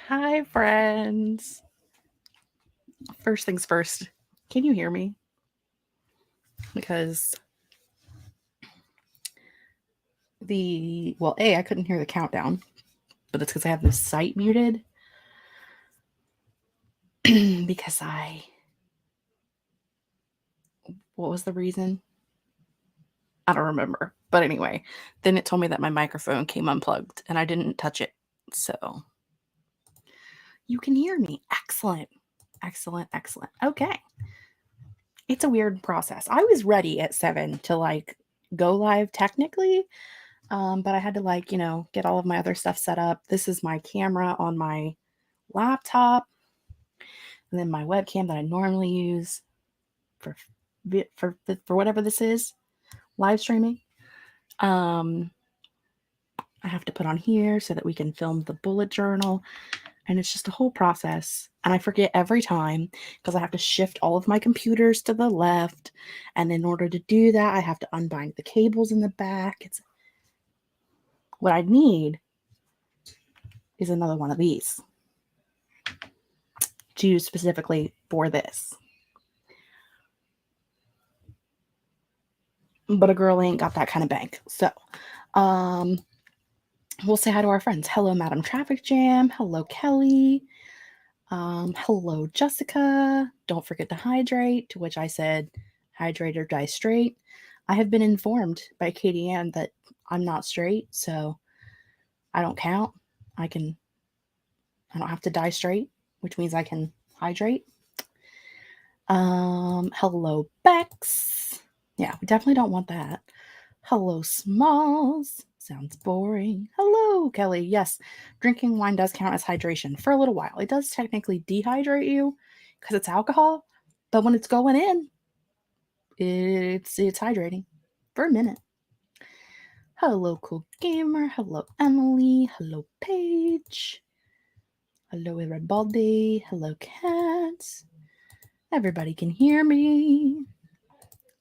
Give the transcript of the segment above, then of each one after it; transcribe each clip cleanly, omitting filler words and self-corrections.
Hi, friends. First things first, can you hear me? Because I couldn't hear the countdown, but it's because I have this site muted because what was the reason? I don't remember. But anyway, then it told me that my microphone came unplugged and I didn't touch it. So you can hear me. Excellent. Excellent. Excellent. Okay. It's a weird process. I was ready at 7 to go live technically. But I had to get all of my other stuff set up. This is my camera on my laptop, and then my webcam that I normally use for for whatever this is, live streaming. Um, I have to put on here so that we can film the bullet journal, and it's just a whole process. And I forget every time because I have to shift all of my computers to the left, and in order to do that, I have to unbind the cables in the back. It's what I need is another one of these to use specifically for this. But a girl ain't got that kind of bank. So, um, we'll say hi to our friends. Hello, Madam Traffic Jam. Hello, Kelly. Hello, Jessica. Don't forget to hydrate. To which I said, hydrate or die straight. I have been informed by Katie Ann that I'm not straight, so I don't count. I don't have to die straight, which means I can hydrate. Hello, Bex. Yeah, we definitely don't want that. Hello, Smalls. Sounds boring. Hello, Kelly. Yes, drinking wine does count as hydration for a little while. It does technically dehydrate you because it's alcohol, but when it's going in, it's hydrating for a minute. Hello, cool gamer. Hello, Emily. Hello, Paige. Hello, everybody. Hello, cats. Everybody can hear me.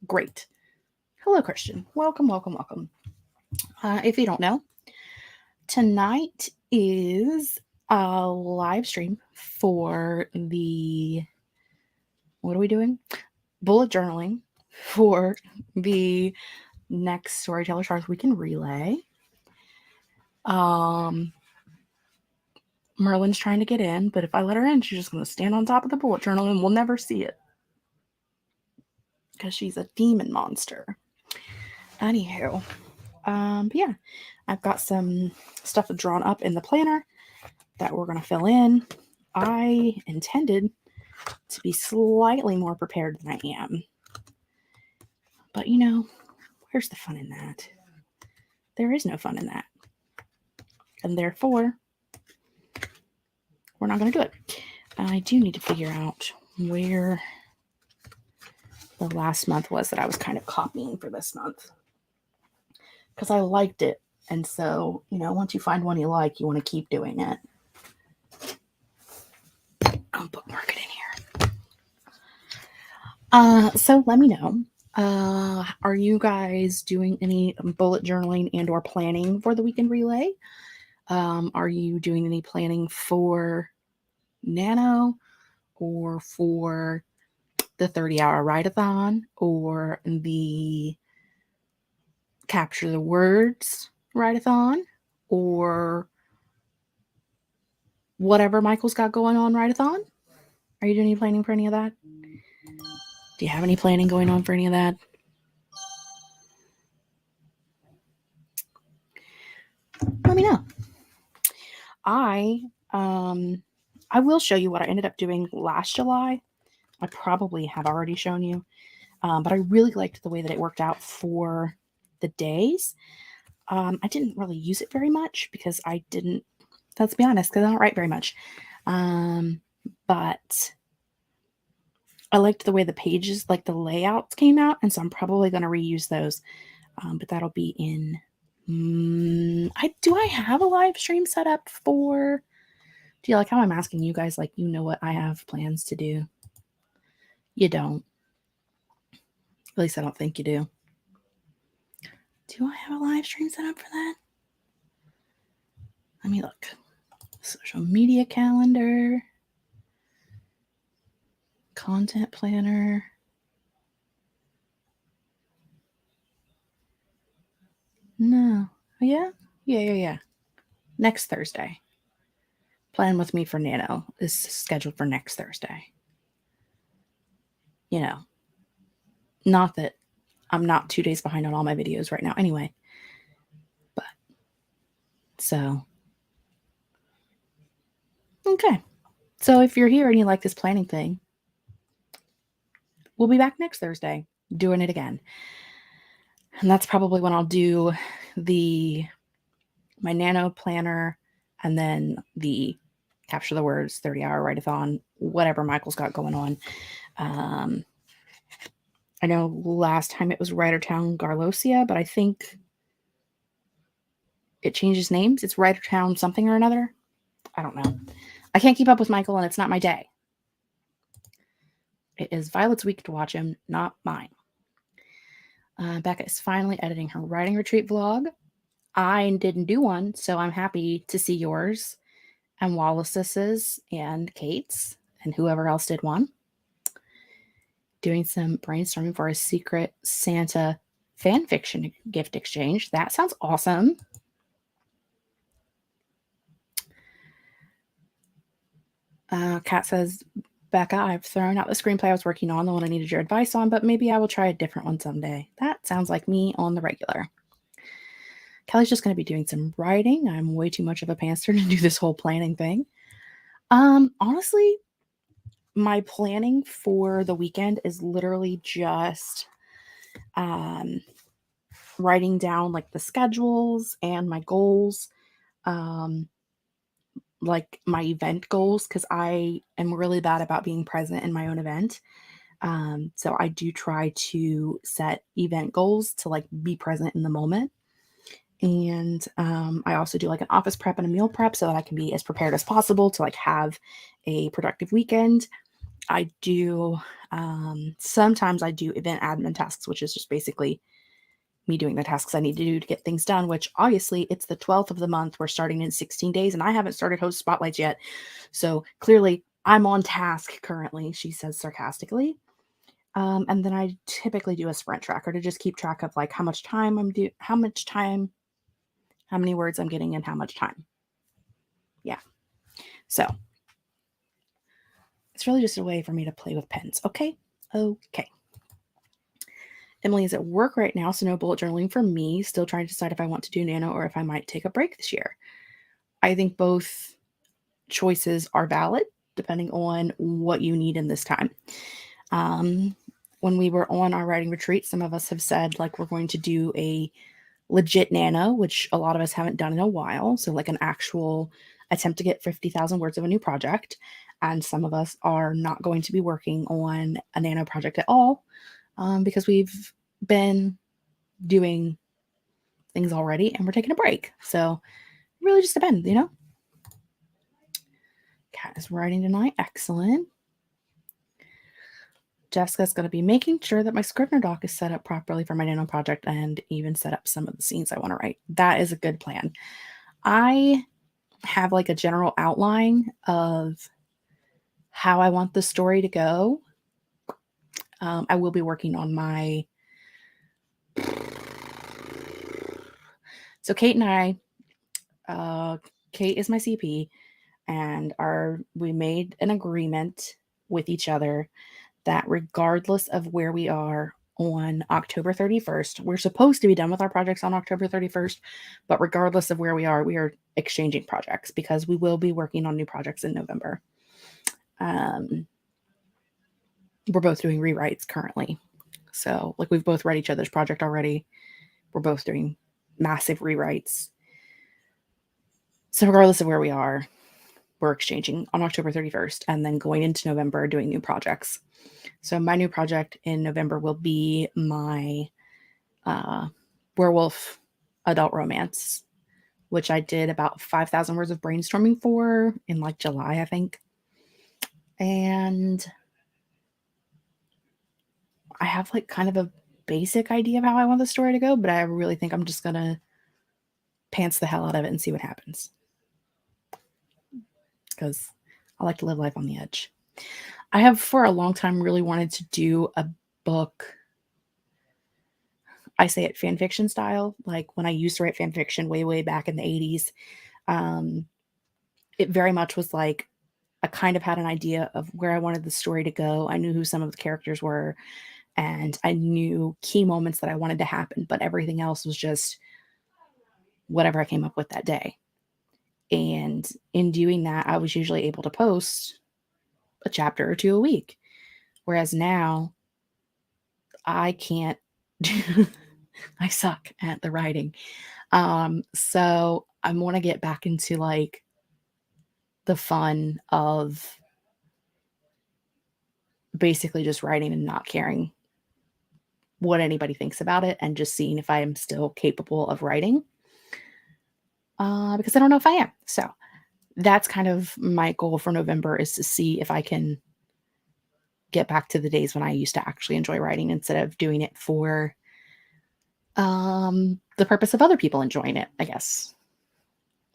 Great. Hello, Christian. Welcome, welcome, welcome. If you don't know, tonight is a live stream for what are we doing? Bullet journaling for the next Storytellers Hearth Weekend Relay. Merlin's trying to get in, but if I let her in, she's just going to stand on top of the bullet journal and we'll never see it. Because she's a demon monster. Anywho, but yeah, I've got some stuff drawn up in the planner that we're going to fill in. I intended to be slightly more prepared than I am. But where's the fun in that? There is no fun in that. And therefore, we're not going to do it. I do need to figure out where the last month was that I was kind of copying for this month. Because I liked it. And so, once you find one you like, you want to keep doing it. I'll bookmark it in here. So let me know. Are you guys doing any bullet journaling and or planning for the weekend relay? Are you doing any planning for Nano or for the 30-hour write-a-thon or the capture the words write-a-thon or whatever Michael's got going on write-a-thon? Are you doing any planning for any of that? Do you have any planning going on for any of that? Let me know. I will show you what I ended up doing last July. I probably have already shown you, but I really liked the way that it worked out for the days. I didn't really use it very much because I didn't, let's be honest, because I don't write very much. But I liked the way the pages, like the layouts came out, and so I'm probably going to reuse those. But that'll be in. Do I have a live stream set up for? Do you like how I'm asking you guys? Like, what I have plans to do. You don't. At least I don't think you do. Do I have a live stream set up for that? Let me look. social media calendar, content planner. No. Yeah? Yeah. Next Thursday. Plan with me for Nano is scheduled for next Thursday. You know, not that I'm not 2 days behind on all my videos right now anyway. But, so. Okay. So if you're here and you like this planning thing, we'll be back next Thursday doing it again. And that's probably when I'll do my Nano planner and then the Capture the Words 30-hour write-a-thon, whatever Michael's got going on. I know last time it was Writertown Garlosia, but I think it changes names. It's Writertown something or another. I don't know. I can't keep up with Michael, and it's not my day. It is Violet's week to watch him, not mine. Becca is finally editing her writing retreat vlog. I didn't do one, so I'm happy to see yours and Wallace's and Kate's and whoever else did one. Doing some brainstorming for a secret Santa fan fiction gift exchange. That sounds awesome. Kat says, Becca, I've thrown out the screenplay I was working on, the one I needed your advice on, but maybe I will try a different one someday. That sounds like me on the regular. Kelly's just going to be doing some writing. I'm way too much of a pantser to do this whole planning thing. Honestly, my planning for the weekend is literally just writing down like the schedules and my goals, like my event goals, because I am really bad about being present in my own event. So I do try to set event goals to like be present in the moment. And I also do like an office prep and a meal prep so that I can be as prepared as possible to like have a productive weekend. I do sometimes I do event admin tasks, which is just basically me doing the tasks I need to do to get things done, which obviously it's the 12th of the month. We're starting in 16 days and I haven't started host spotlights yet. So clearly I'm on task currently, she says sarcastically. And then I typically do a sprint tracker to just keep track of like how much time how many words I'm getting in how much time. Yeah. So it's really just a way for me to play with pens. Okay. Emily is at work right now, so no bullet journaling for me. Still trying to decide if I want to do Nano or if I might take a break this year. I think both choices are valid depending on what you need in this time. When we were on our writing retreat, some of us have said like we're going to do a legit Nano, which a lot of us haven't done in a while. So like an actual attempt to get 50,000 words of a new project. And some of us are not going to be working on a Nano project at all because we've been doing things already and we're taking a break. So it really just depends, you know? Kat is writing tonight. Excellent. Jessica's going to be making sure that my Scrivener doc is set up properly for my Nano project and even set up some of the scenes I want to write. That is a good plan. I have like a general outline of how I want the story to go. I will be working on my... So Kate and I, Kate is my CP, and we made an agreement with each other that regardless of where we are on October 31st, we're supposed to be done with our projects on October 31st, but regardless of where we are exchanging projects because we will be working on new projects in November. We're both doing rewrites currently. So like we've both read each other's project already. We're both doing massive rewrites. So regardless of where we are, we're exchanging on October 31st and then going into November doing new projects. So my new project in November will be my werewolf adult romance, which I did about 5,000 words of brainstorming for in like July, I think. And I have like kind of a basic idea of how I want the story to go, but I really think I'm just going to pants the hell out of it and see what happens. because I like to live life on the edge. I have for a long time really wanted to do a book. I say it fan fiction style, like when I used to write fan fiction way, way back in the 80s. Um, it very much was like I kind of had an idea of where I wanted the story to go. I knew who some of the characters were, and I knew key moments that I wanted to happen, but everything else was just whatever I came up with that day. And in doing that, I was usually able to post a chapter or two a week. Whereas now I can't do I suck at the writing. So I want to get back into like the fun of basically just writing and not caring what anybody thinks about it and just seeing if I am still capable of writing. Because I don't know if I am. So that's kind of my goal for November is to see if I can get back to the days when I used to actually enjoy writing instead of doing it for the purpose of other people enjoying it, I guess.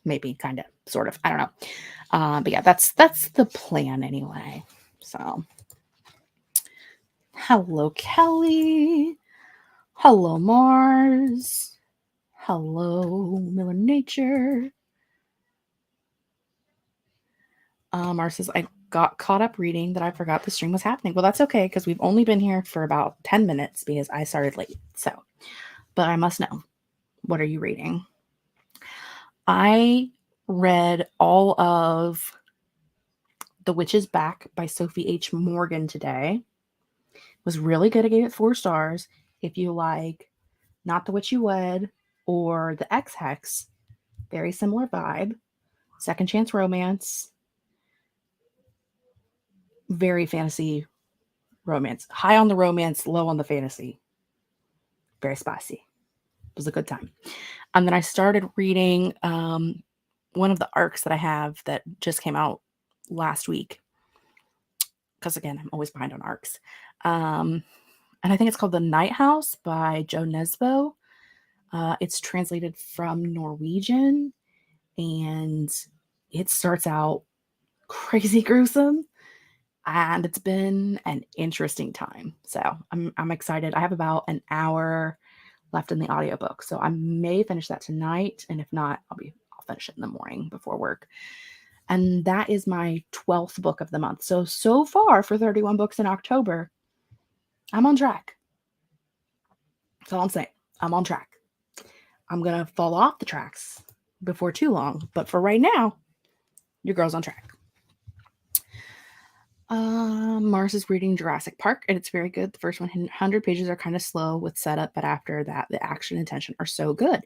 Maybe kind of sort of. I don't know. But yeah, that's the plan anyway. So hello Kelly. Hello Mars. Hello Miller Nature. Mars says I got caught up reading that I forgot the stream was happening. Well, that's okay because we've only been here for about 10 minutes because I started late. So, but I must know. What are you reading? I read all of The Witch is Back by Sophie H. Morgan today. It was really good. I gave it 4 stars. If you like Not the Witch You Wed or The Ex Hex, very similar vibe. Second chance romance. Very fantasy romance. High on the romance, low on the fantasy. Very spicy. It was a good time. And then I started reading one of the arcs that I have that just came out last week. Because again, I'm always behind on arcs. And I think it's called The Night House by Joe Nesbo. It's translated from Norwegian, and it starts out crazy gruesome, and it's been an interesting time. So I'm excited. I have about an hour left in the audiobook, so I may finish that tonight, and if not, I'll finish it in the morning before work. And that is my 12th book of the month. So far for 31 books in October, I'm on track. That's all I'm saying. I'm on track. I'm going to fall off the tracks before too long. But for right now, your girl's on track. Mars is reading Jurassic Park, and it's very good. The first 100 pages are kind of slow with setup, but after that, the action and tension are so good.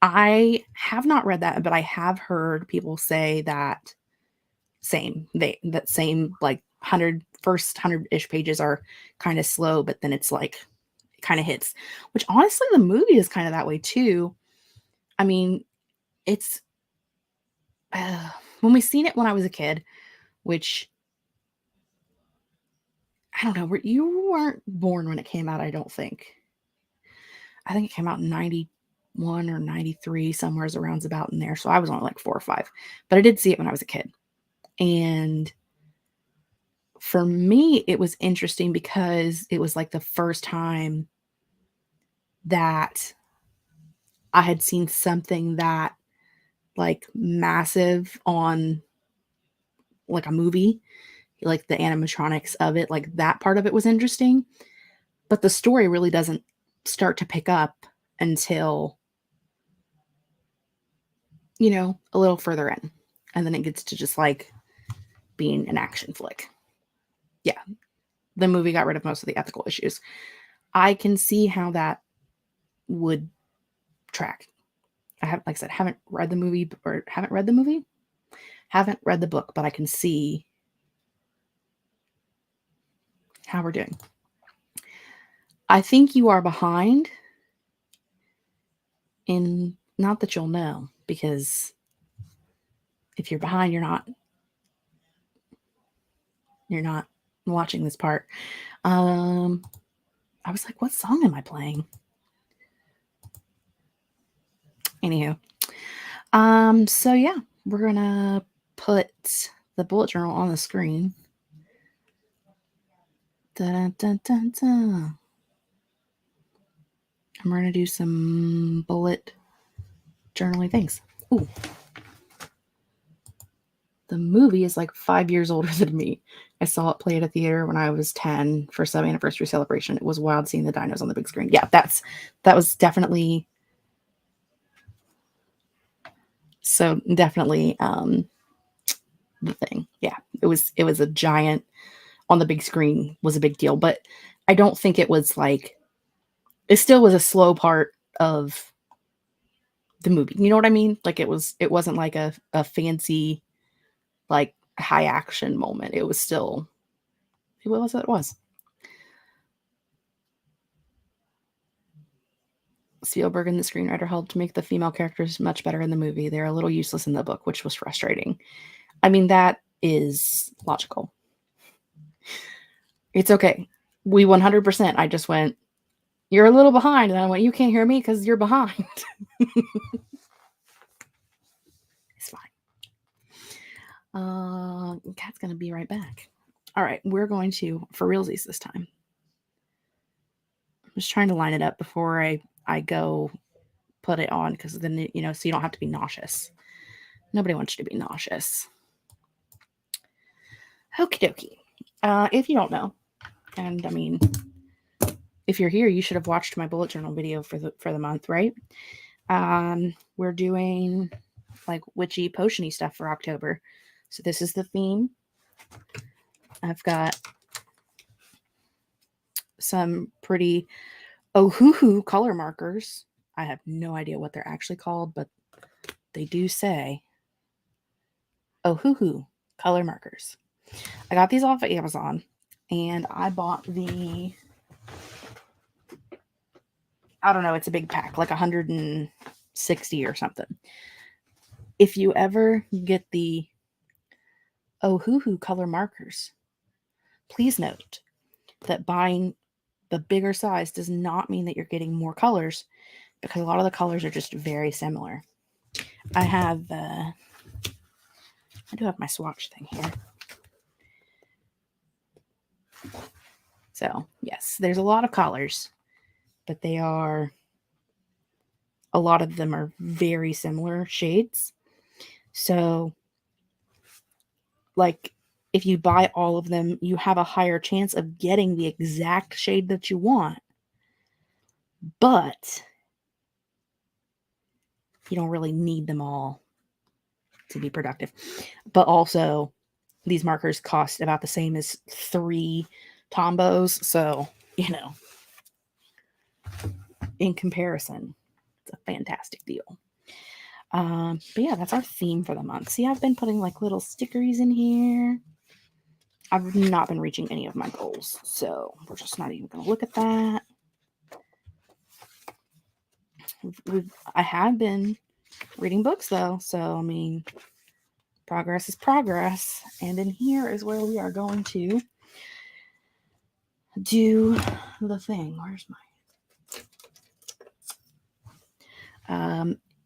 I have not read that, but I have heard people say that same like 100-ish pages are kind of slow, but then it's like it kind of hits, which honestly the movie is kind of that way too. I mean, it's when we seen it when I was a kid, which I don't know, you weren't born when it came out, I don't think. I think it came out in 91 or 93, somewhere around about in there. So I was only like 4 or 5, but I did see it when I was a kid. And for me, it was interesting because it was like the first time that I had seen something that like massive on like a movie, like the animatronics of it, like that part of it was interesting. But the story really doesn't start to pick up until, a little further in. And then it gets to just like being an action flick. Yeah. The movie got rid of most of the ethical issues. I can see how that would track. I have, like I said, haven't read the movie, haven't read the book, but I can see how we're doing. I think you are behind in, not that you'll know, because if you're behind, you're not watching this part. I was like, what song am I playing? Anywho. So yeah, we're gonna put the bullet journal on the screen. Dun, dun, dun, dun. I'm going to do some bullet journaling things. Ooh. The movie is like 5 years older than me. I saw it play at a theater when I was 10 for some anniversary celebration. It was wild seeing the dinos on the big screen. Yeah, that was definitely the thing. Yeah, it was a giant on the big screen was a big deal, but I don't think it was like it still was a slow part of the movie. You know what I mean? Like it wasn't like a fancy like high action moment. It was still it was what it was. Spielberg and the screenwriter helped make the female characters much better in the movie. They're a little useless in the book, which was frustrating. I mean, that is logical. It's okay. We 100%. I just went, you're a little behind. And I went, you can't hear me because you're behind. It's fine. Cat's going to be right back. All right. We're going to, for realsies this time. I'm just trying to line it up before I go put it on because then, you know, so you don't have to be nauseous. Nobody wants you to be nauseous. Okie dokie. If you don't know, and I mean, if you're here, you should have watched my bullet journal video for the month, right? We're doing like witchy potiony stuff for October. So this is the theme. I've got some pretty Ohuhu color markers. I have no idea what they're actually called, but they do say Ohuhu color markers. I got these off of Amazon and I bought I don't know, it's a big pack, like 160 or something. If you ever get the Ohuhu color markers, please note that buying the bigger size does not mean that you're getting more colors because a lot of the colors are just very similar. I do have my swatch thing here. So, yes, there's a lot of colors, but a lot of them are very similar shades. So, like, if you buy all of them, you have a higher chance of getting the exact shade that you want. But you don't really need them all to be productive. But also, these markers cost about the same as 3 Tombos. So, you know, in comparison, it's a fantastic deal. But yeah, that's our theme for the month. See, I've been putting like little stickeries in here. I've not been reaching any of my goals, so we're just not even going to look at that. I have been reading books though, so I mean, progress is progress. And in here is where we are going to do the thing. Where's my...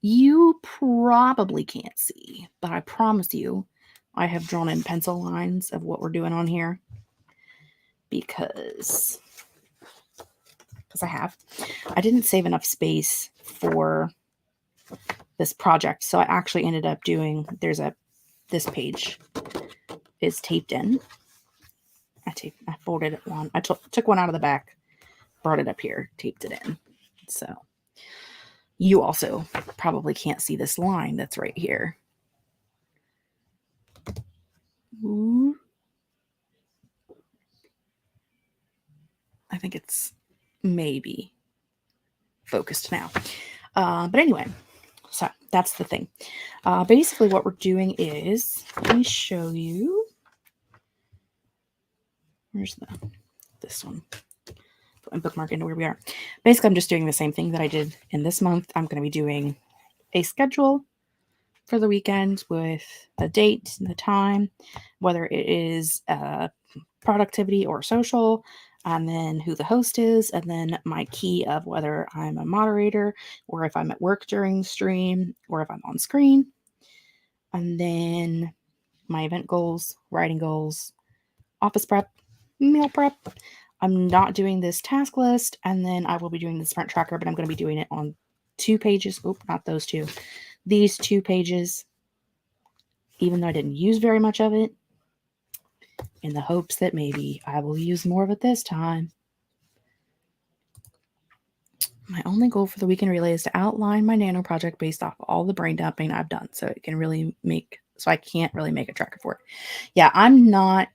you probably can't see, but I promise you, I have drawn in pencil lines of what we're doing on here because I have. I didn't save enough space for this project, so I actually ended up doing, this page is taped in. I folded it one. I took one out of the back, brought it up here, taped it in. So you also probably can't see this line that's right here. Ooh. I think it's maybe focused now. But anyway, so that's the thing. Basically what we're doing is, let me show you. Where's this one? Put my bookmark into where we are. Basically, I'm just doing the same thing that I did in this month. I'm going to be doing a schedule for the weekend with a date and the time, whether it is productivity or social, and then who the host is, and then my key of whether I'm a moderator or if I'm at work during the stream or if I'm on screen. And then my event goals, writing goals, office prep, meal prep. I'm not doing this task list, and then I will be doing the sprint tracker, but I'm going to be doing it on 2 pages. Oh, not those 2. These 2 pages, even though I didn't use very much of it, in the hopes that maybe I will use more of it this time. My only goal for the weekend relay is to outline my nano project based off all the brain dumping I've done, so I can't really make a tracker for it. Yeah, I'm not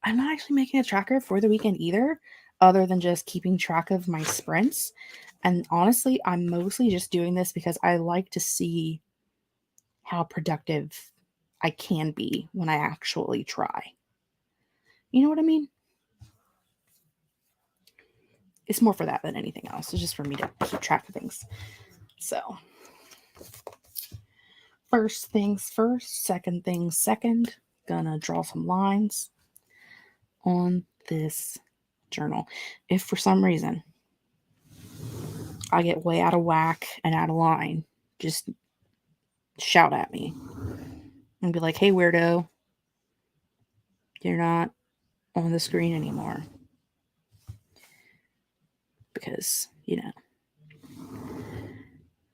actually making a tracker for the weekend either, other than just keeping track of my sprints. And honestly, I'm mostly just doing this because I like to see how productive I can be when I actually try. You know what I mean? It's more for that than anything else. It's just for me to keep track of things. So, first things first, second things second. Gonna draw some lines on this journal. If for some reason I get way out of whack and out of line, just shout at me and be like, hey, weirdo, you're not on the screen anymore. Because,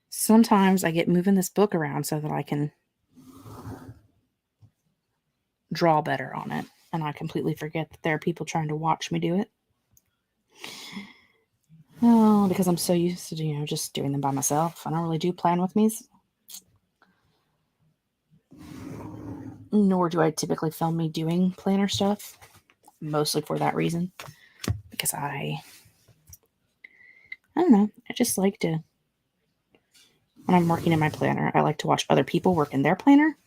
sometimes I get moving this book around so that I can draw better on it. And I completely forget that there are people trying to watch me do it. Oh, because I'm so used to, just doing them by myself. I don't really do plan with me's. Nor do I typically film me doing planner stuff. Mostly for that reason. Because I don't know. I just like to, when I'm working in my planner, I like to watch other people work in their planner.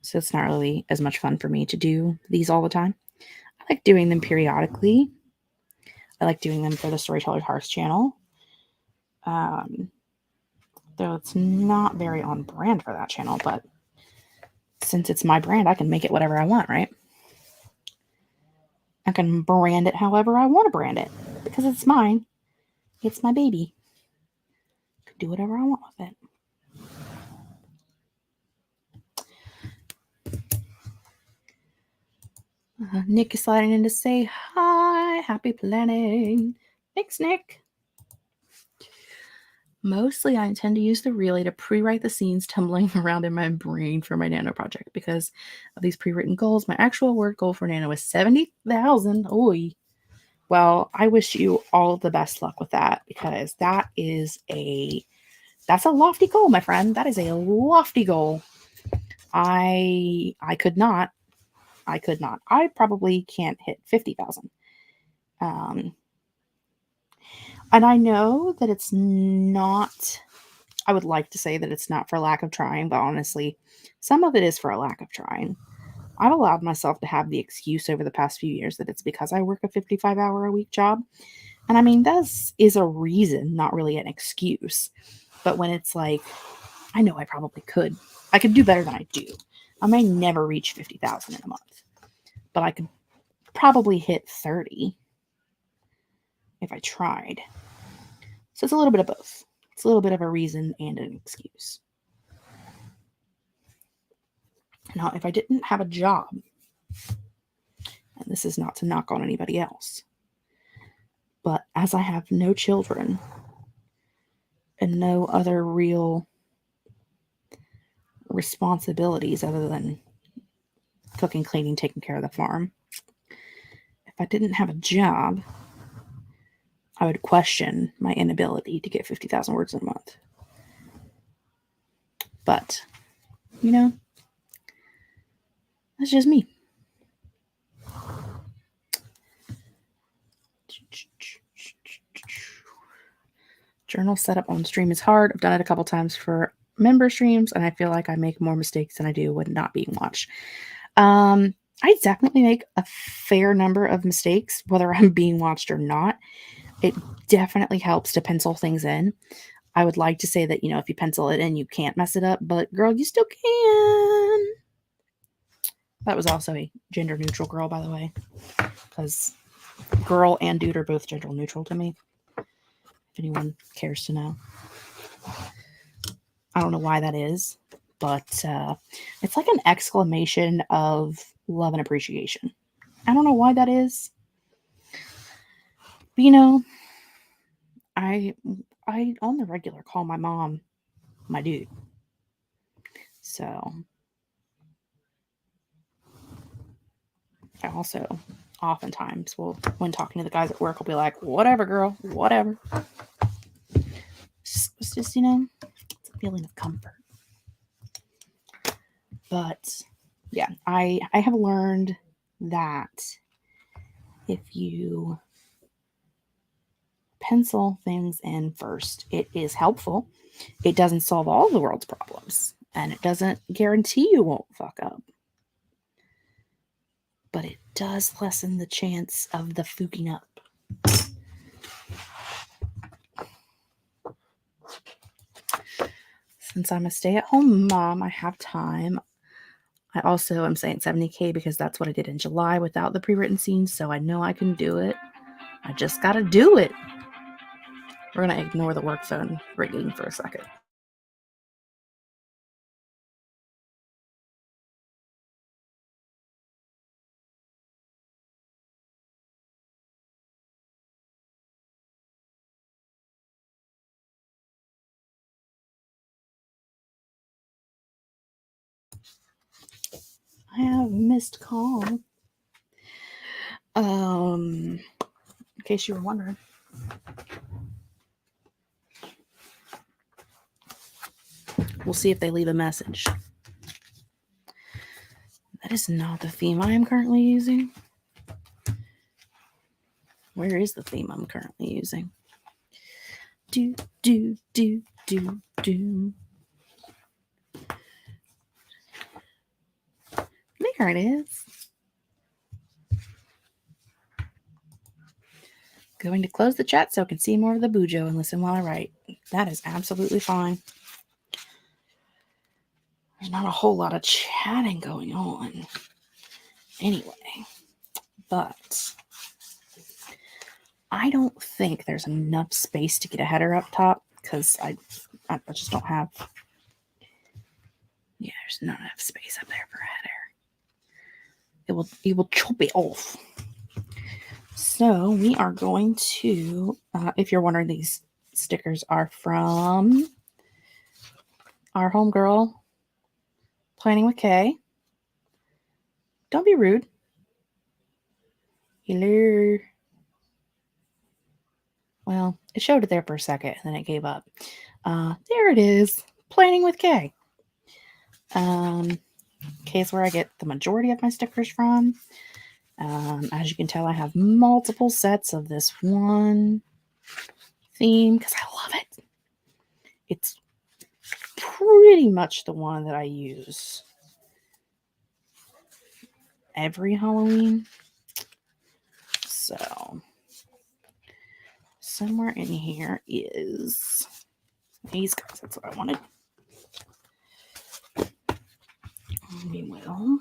So it's not really as much fun for me to do these all the time. I like doing them periodically. I like doing them for the Storytellers Hearth channel. Though it's not very on brand for that channel, but since it's my brand, I can make it whatever I want, right? I can brand it however I want to brand it because it's mine. It's my baby. I can do whatever I want with it. Nick is sliding in to say hi. Happy planning. Thanks, Nick. Mostly, I intend to use the relay to pre-write the scenes tumbling around in my brain for my nano project because of these pre-written goals. My actual word goal for nano is 70,000. Oy. Well, I wish you all the best luck with that because that's a lofty goal, my friend. That is a lofty goal. I could not. I probably can't hit 50,000. And I know that it's not, I would like to say that it's not for lack of trying, but honestly, some of it is for a lack of trying. I've allowed myself to have the excuse over the past few years that it's because I work a 55-hour-a-week job. And I mean, this is a reason, not really an excuse. But when it's like, I know I probably could. I could do better than I do. I may never reach 50,000 in a month. But I could probably hit 30 if I tried. So it's a little bit of both. It's a little bit of a reason and an excuse. Now, if I didn't have a job, and this is not to knock on anybody else, but as I have no children and no other real responsibilities other than cooking, cleaning, taking care of the farm, if I didn't have a job, I would question my inability to get 50,000 words in a month. But, that's just me. Journal setup on stream is hard. I've done it a couple times for member streams, and I feel like I make more mistakes than I do when not being watched. I definitely make a fair number of mistakes, whether I'm being watched or not. It definitely helps to pencil things in. I would like to say that, if you pencil it in, you can't mess it up, but girl, you still can. That was also a gender neutral girl, by the way, because girl and dude are both gender neutral to me, if anyone cares to know. I don't know why that is, but it's like an exclamation of love and appreciation. I don't know why that is. But, I on the regular call my mom my dude. So I also oftentimes will, when talking to the guys at work, will be like, whatever, girl, whatever. It's just, it's a feeling of comfort. But yeah, I have learned that if you pencil things in first, it is helpful. It doesn't solve all the world's problems, and it doesn't guarantee you won't fuck up. But it does lessen the chance of the fucking up. Since I'm a stay-at-home mom, I have time. I also am saying 70K because that's what I did in July without the pre-written scenes, so I know I can do it. I just gotta do it. We're gonna ignore the work phone ringing for a second. I have a missed call. In case you were wondering. We'll see if they leave a message. That is not the theme I am currently using. Where is the theme I'm currently using? Do, do, do, do, do. There it is. Going to close the chat so I can see more of the bujo and listen while I write. That is absolutely fine. There's not a whole lot of chatting going on. Anyway, but I don't think there's enough space to get a header up top because I just don't have. Yeah, there's not enough space up there for a header. It will chop it off. So we are going to, if you're wondering, these stickers are from our homegirl, Planning with Kay. Don't be rude. Hello. Well, it showed it there for a second, and then it gave up. There it is. Planning with Kay. Kay is where I get the majority of my stickers from. As you can tell, I have multiple sets of this one theme because I love it. It's pretty much the one that I use every Halloween. So somewhere in here is these guys. That's what I wanted. We will.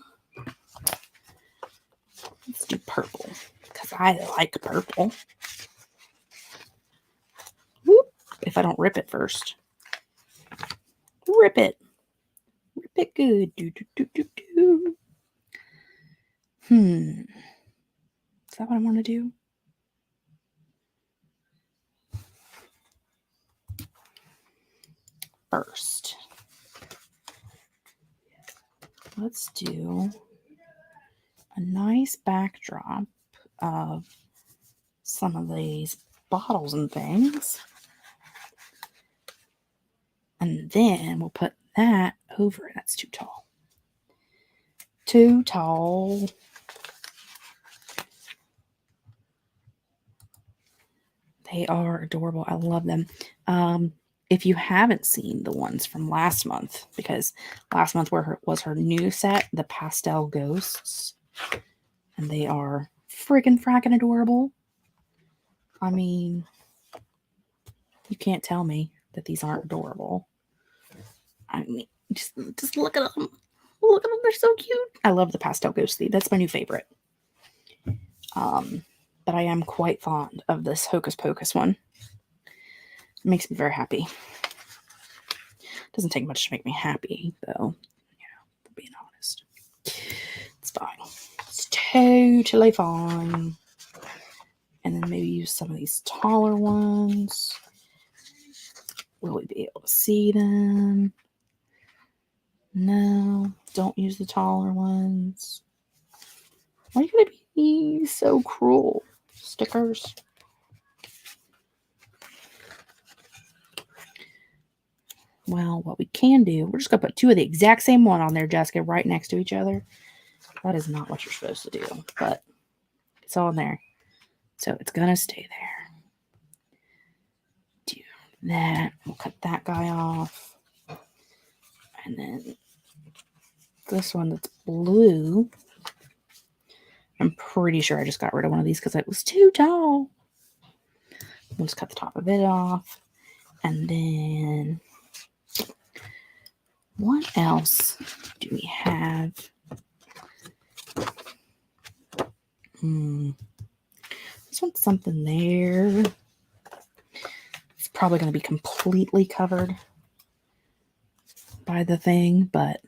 Let's do purple because I like purple. Whoop, if I don't rip it first. Rip it. Rip it good. Do, do, do, do, do. Is that what I want to do? First, let's do a nice backdrop of some of these bottles and things. And then we'll put that over it. That's too tall. Too tall. They are adorable. I love them. If you haven't seen the ones from last month, because last month was her new set, the Pastel Ghosts, and they are freaking fracking adorable. I mean, you can't tell me that these aren't adorable. I mean, just look at them. Look at them. They're so cute. I love the Pastel Ghost theme. That's my new favorite. But I am quite fond of this Hocus Pocus one. It makes me very happy. Doesn't take much to make me happy, though. Being honest, it's fine. It's totally fine. And then maybe use some of these taller ones. Will we be able to see them? No, don't use the taller ones. Why are you going to be so cruel? Stickers. Well, what we can do, we're just going to put two of the exact same one on there, Jessica, right next to each other. That is not what you're supposed to do, but it's on there. So it's going to stay there. Do that. We'll cut that guy off. And then this one that's blue. I'm pretty sure I just got rid of one of these because it was too tall. We'll just cut the top of it off. And then what else do we have? This one's something there. It's probably going to be completely covered by the thing, but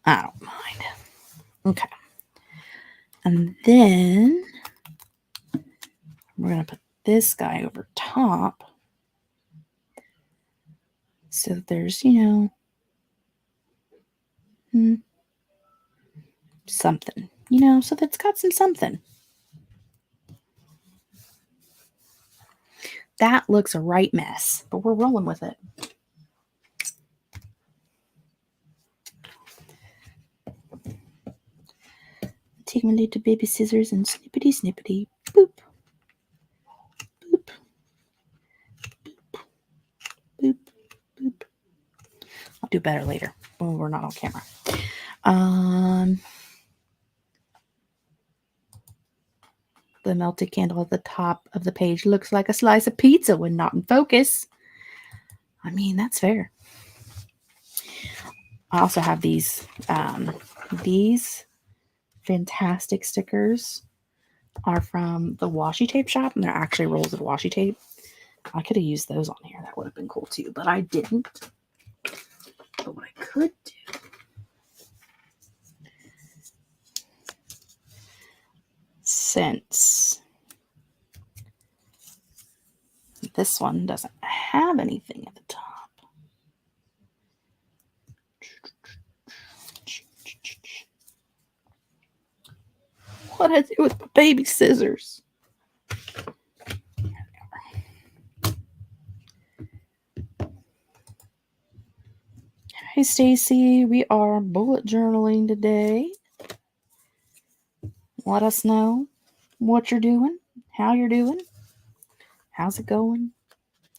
I don't mind. Okay. And then we're going to put this guy over top so that there's, something, so that it's got some something. That looks a right mess, but we're rolling with it. Take my little baby scissors and snippety, snippety, boop, boop, boop, boop. I'll do better later when we're not on camera. The melted candle at the top of the page looks like a slice of pizza when not in focus. I mean, that's fair. I also have these fantastic stickers are from the washi tape shop, and they're actually rolls of washi tape. I could have used those on here. That would have been cool too, but I didn't. But what I could do, since this one doesn't have anything at the top, what I do with my baby scissors? Hey Stacy, we are bullet journaling today. Let us know what you're doing, how you're doing, how's it going,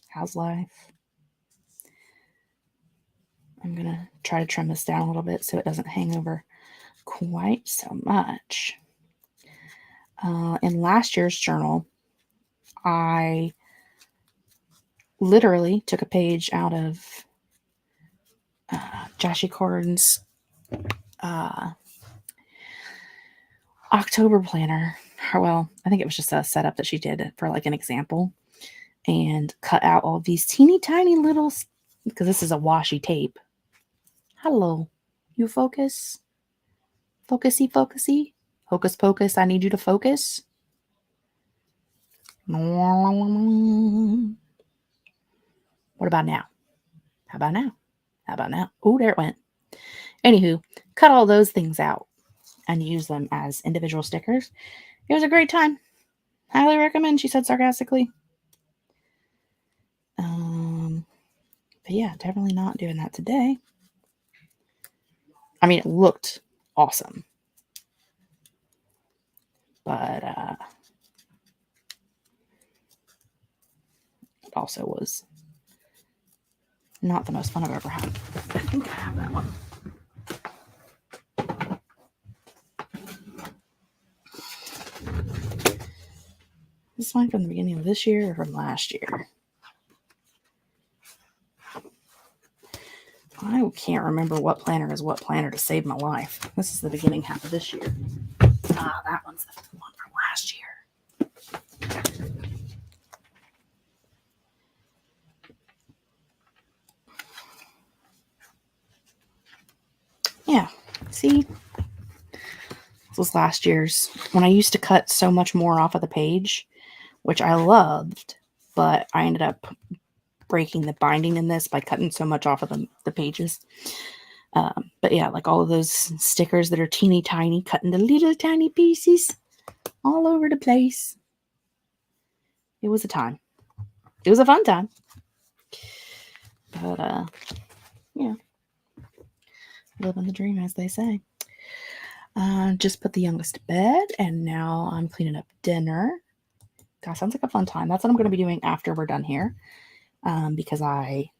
how's life. I'm going to try to trim this down a little bit so it doesn't hang over quite so much. In last year's journal, I literally took a page out of Joshie Corden's October planner. Well, I think it was just a setup that she did for like an example, and cut out all these teeny tiny little, because this is a washi tape. Hello, you focus? Focusy, focusy. Hocus pocus, I need you to focus. What about now? How about now? How about now? Oh, there it went. Anywho, cut all those things out and use them as individual stickers. It was a great time. Highly recommend, she said sarcastically. But yeah, definitely not doing that today. I mean, it looked awesome. But it also was not the most fun I've ever had. I think I have that one. Is this one from the beginning of this year or from last year? I can't remember what planner is what planner to save my life. This is the beginning half of this year. That one's the one from last year. Yeah, see? This was last year's. When I used to cut so much more off of the page, which I loved, but I ended up breaking the binding in this by cutting so much off of the pages. But yeah, like all of those stickers that are teeny tiny, cut into little tiny pieces all over the place. It was a time. It was a fun time. But yeah, living the dream, as they say. Just put the youngest to bed, and now I'm cleaning up dinner. Gosh, sounds like a fun time. That's what I'm going to be doing after we're done here, because I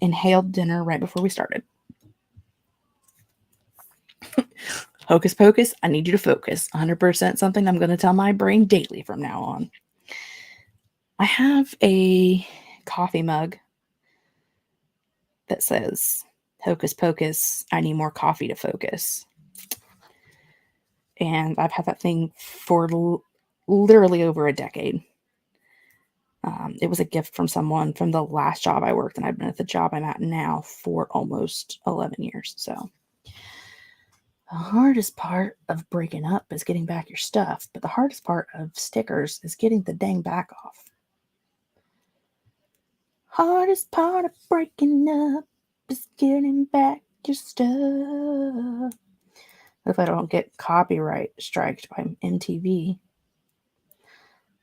inhaled dinner right before we started. Hocus pocus, I need you to focus. 100% something I'm going to tell my brain daily from now on. I have a coffee mug that says, Hocus pocus, I need more coffee to focus. And I've had that thing for literally over a decade. It was a gift from someone from the last job I worked, and I've been at the job I'm at now for almost 11 years. So the hardest part of breaking up is getting back your stuff, but the hardest part of stickers is getting the dang back off. Hardest part of breaking up is getting back your stuff. If I don't get copyright striked by MTV.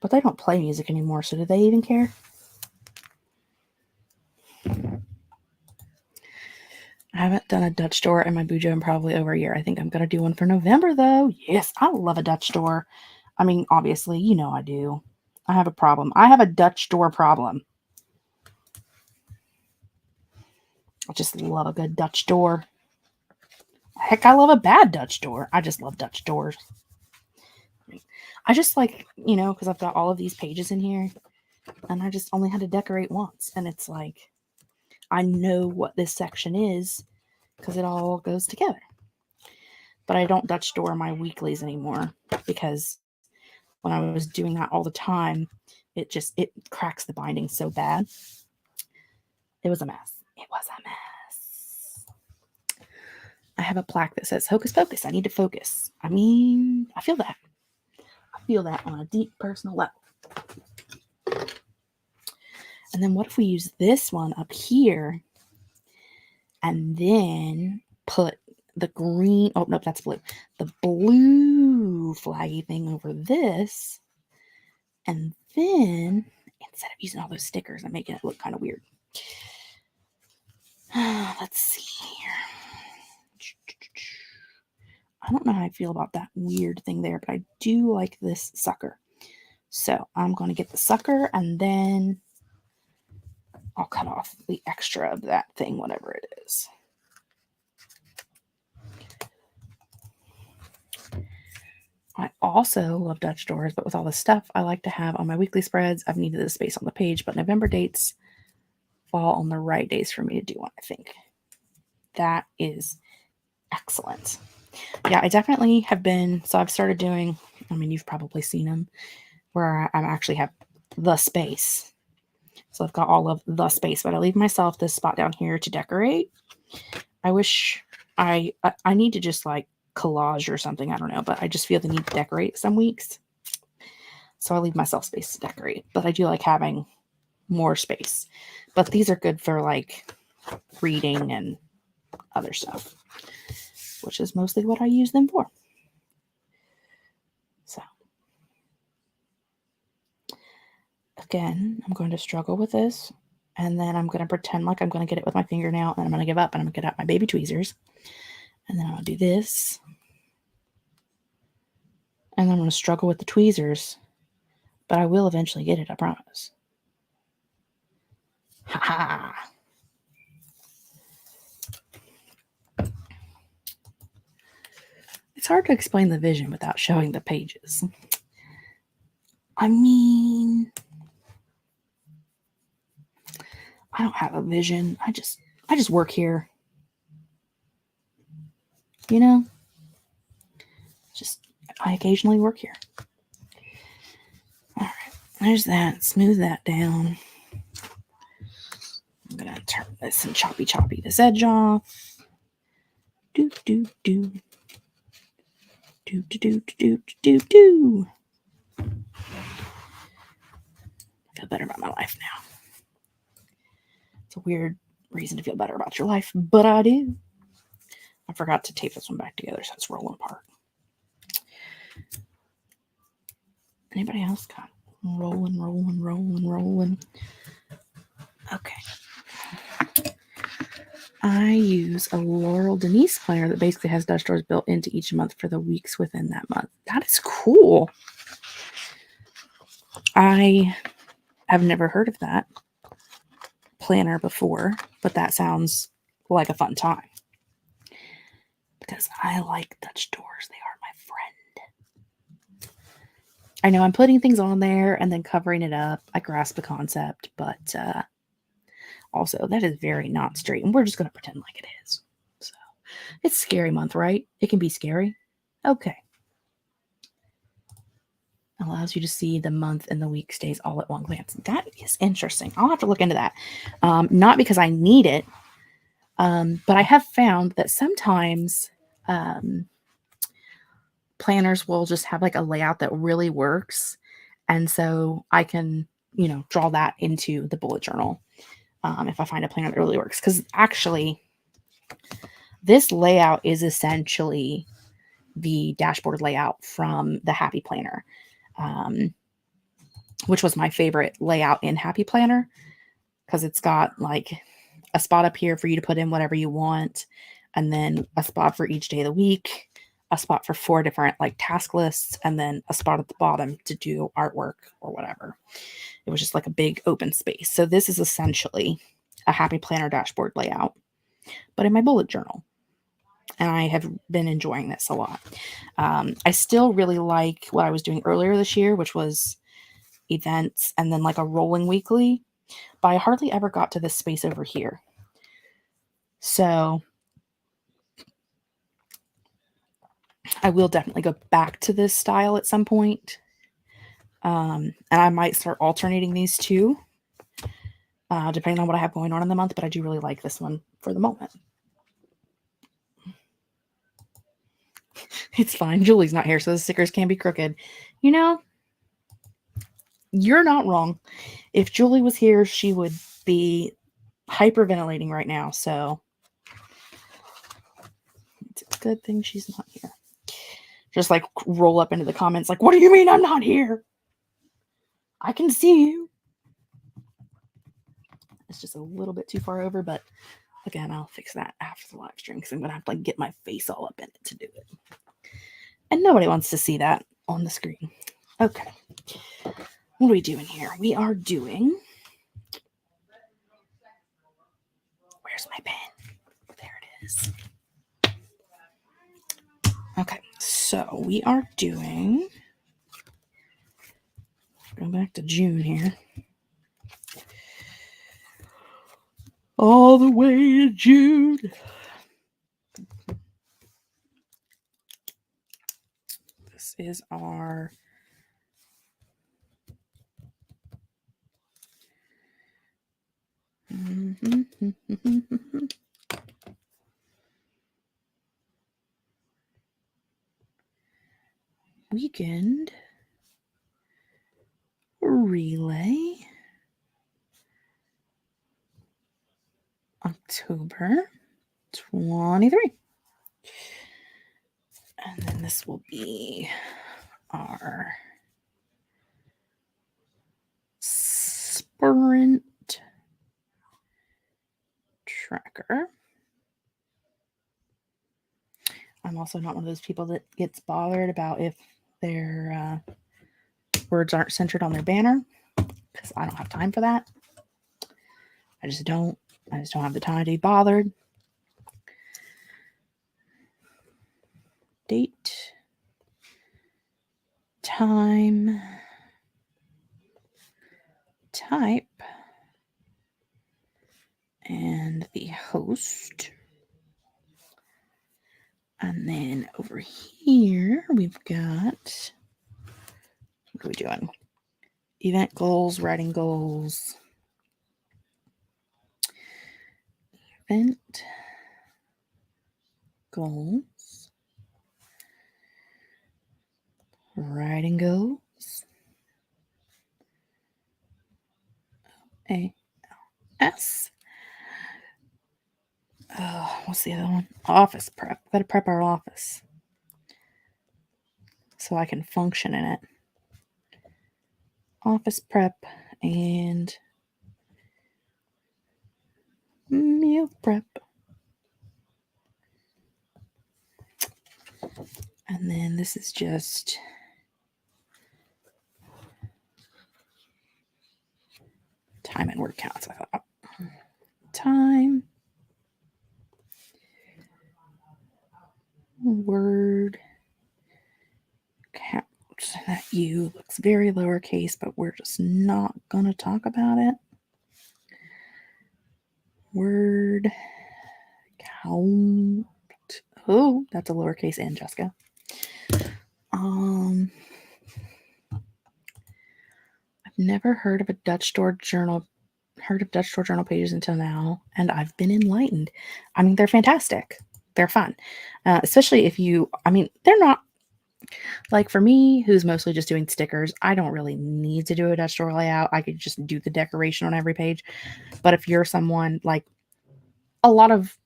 But they don't play music anymore, so do they even care? I haven't done a Dutch door in my Bujo in probably over a year. I think I'm going to do one for November, though. Yes, I love a Dutch door. I mean, obviously, you know I do. I have a problem. I have a Dutch door problem. I just love a good Dutch door. Heck, I love a bad Dutch door. I just love Dutch doors. I just like, because I've got all of these pages in here, and I just only had to decorate once. And it's like, I know what this section is because it all goes together. But I don't Dutch door my weeklies anymore because when I was doing that all the time, it cracks the binding so bad. It was a mess. It was a mess. I have a plaque that says, Hocus Pocus, I need to focus. I mean, I feel that. I feel that on a deep personal level. And then what if we use this one up here and then put the green, oh, nope, that's blue. The blue flaggy thing over this. And then, instead of using all those stickers and making it look kind of weird. Let's see here. I don't know how I feel about that weird thing there, but I do like this sucker. So I'm going to get the sucker and then I'll cut off the extra of that thing, whatever it is. I also love Dutch doors, but with all the stuff I like to have on my weekly spreads, I've needed the space on the page, but November dates fall on the right days for me to do one, I think. That is excellent. Yeah, I definitely have been, so I've started doing, I mean, you've probably seen them, where I actually have the space. So I've got all of the space, but I leave myself this spot down here to decorate. I wish I need to just like collage or something. I don't know, but I just feel the need to decorate some weeks. So I leave myself space to decorate, but I do like having more space. But these are good for like reading and other stuff, which is mostly what I use them for. So again, I'm going to struggle with this, and then I'm going to pretend like I'm going to get it with my fingernail, and I'm going to give up, and I'm going to get out my baby tweezers, and then I'm going to do this, and then I'm going to struggle with the tweezers, but I will eventually get it, I promise. Ha ha! It's hard to explain the vision without showing the pages. I mean, I don't have a vision. I just work here. I occasionally work here. All right, there's that. Smooth that down. I'm going to turn this and choppy this edge off. Do, do, do. Do, do, do, do, do, do. I feel better about my life now. It's a weird reason to feel better about your life, but I do. I forgot to tape this one back together so it's rolling apart. Anybody else got rolling? Okay. I use a Laurel Denise planner that basically has Dutch doors built into each month for the weeks within that month. That is cool. I have never heard of that planner before, but that sounds like a fun time. Because I like Dutch doors. They are my friend. I know I'm putting things on there and then covering it up. I grasp the concept, but also that is very not straight. And we're just going to pretend like it is. So it's scary month, right? It can be scary. Okay. Allows you to see the month and the week's days all at one glance. That is interesting. I'll have to look into that. Not because I need it, but I have found that sometimes planners will just have like a layout that really works. And so I can, draw that into the bullet journal if I find a planner that really works. Because actually, this layout is essentially the dashboard layout from the Happy Planner, which was my favorite layout in Happy Planner because it's got like a spot up here for you to put in whatever you want, and then a spot for each day of the week, a spot for 4 different like task lists, and then a spot at the bottom to do artwork or whatever. It was just like a big open space. So this is essentially a Happy Planner dashboard layout, but in my bullet journal. And I have been enjoying this a lot. I still really like what I was doing earlier this year, which was events and then like a rolling weekly, but I hardly ever got to this space over here. So I will definitely go back to this style at some point. And I might start alternating these two, depending on what I have going on in the month, but I do really like this one for the moment. It's fine. Julie's not here, so the stickers can be crooked. You're not wrong. If Julie was here, she would be hyperventilating right now, so it's a good thing she's not here. Just like roll up into the comments like, what do you mean I'm not here? I can see you. It's just a little bit too far over, but again, I'll fix that after the live stream because I'm going to have to like get my face all up in it to do it. And nobody wants to see that on the screen. Okay. What are we doing here? We are doing... Where's my pen? There it is. Okay, so we are doing... Go back to June here. All the way to June. This is our... weekend relay, October 23. And then this will be our sprint tracker. I'm also not one of those people that gets bothered about if their words aren't centered on their banner, because I don't have time for that. I just don't have the time to be bothered. Date, time, type, and the host. And then over here, we've got, what are we doing? Event goals, writing goals. Event goals, writing goals, AS. What's the other one? Office prep. Gotta prep our office so I can function in it. Office prep and meal prep. And then this is just time and word counts. I thought time, word count. That U looks very lowercase, but we're just not going to talk about it. Word count. Oh, that's a lowercase N, Jessica. I've never heard of Dutch store journal pages until now, and I've been enlightened. I mean, they're fantastic. They're fun, especially if you. I mean, they're not like for me, who's mostly just doing stickers. I don't really need to do a Dutch store layout. I could just do the decoration on every page. But if you're someone like a lot of,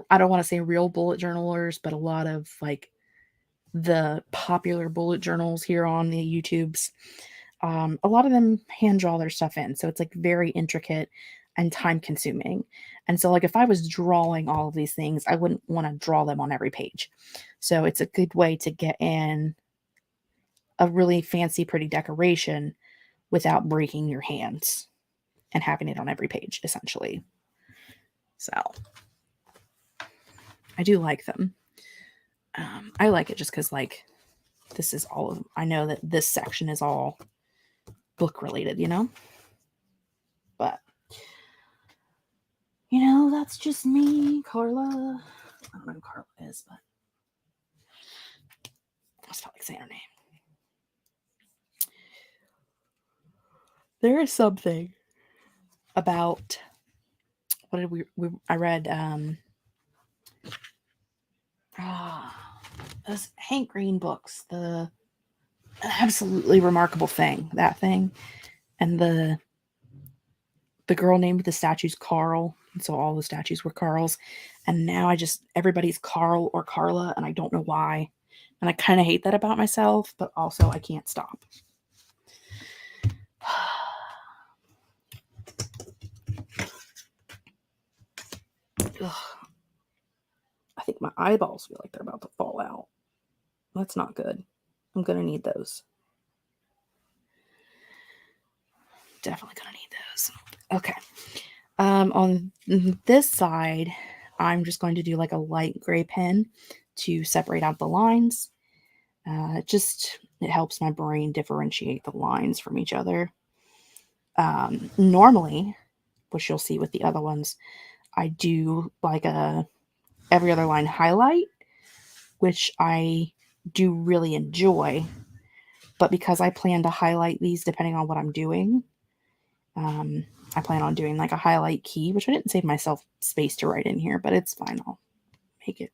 I don't want to say real bullet journalers, but a lot of like the popular bullet journals here on the YouTubes. A lot of them hand draw their stuff in. So it's like very intricate and time consuming. And so like if I was drawing all of these things, I wouldn't want to draw them on every page. So it's a good way to get in a really fancy, pretty decoration without breaking your hands and having it on every page, essentially. So I do like them. I like it just because like this is all of, I know that this section is all book related, you know? But, you know, that's just me, Carla. I don't know who Carla is, but that's probably saying her name. There is something about, what did I read, those Hank Green books, the Absolutely Remarkable Thing, that thing, and the girl named the statues Carl, and so all the statues were Carls, and now everybody's Carl or Carla, and I don't know why, and I kind of hate that about myself, but also I can't stop. Ugh. I think my eyeballs feel like they're about to fall out. That's not good. I'm gonna need those. Definitely gonna need those. Okay. On this side, I'm just going to do like a light gray pen to separate out the lines. It helps my brain differentiate the lines from each other. Normally, which you'll see with the other ones, I do like a every other line highlight, which I do really enjoy. But because I plan to highlight these depending on what I'm doing, I plan on doing like a highlight key, which I didn't save myself space to write in here, but it's fine. I'll make it.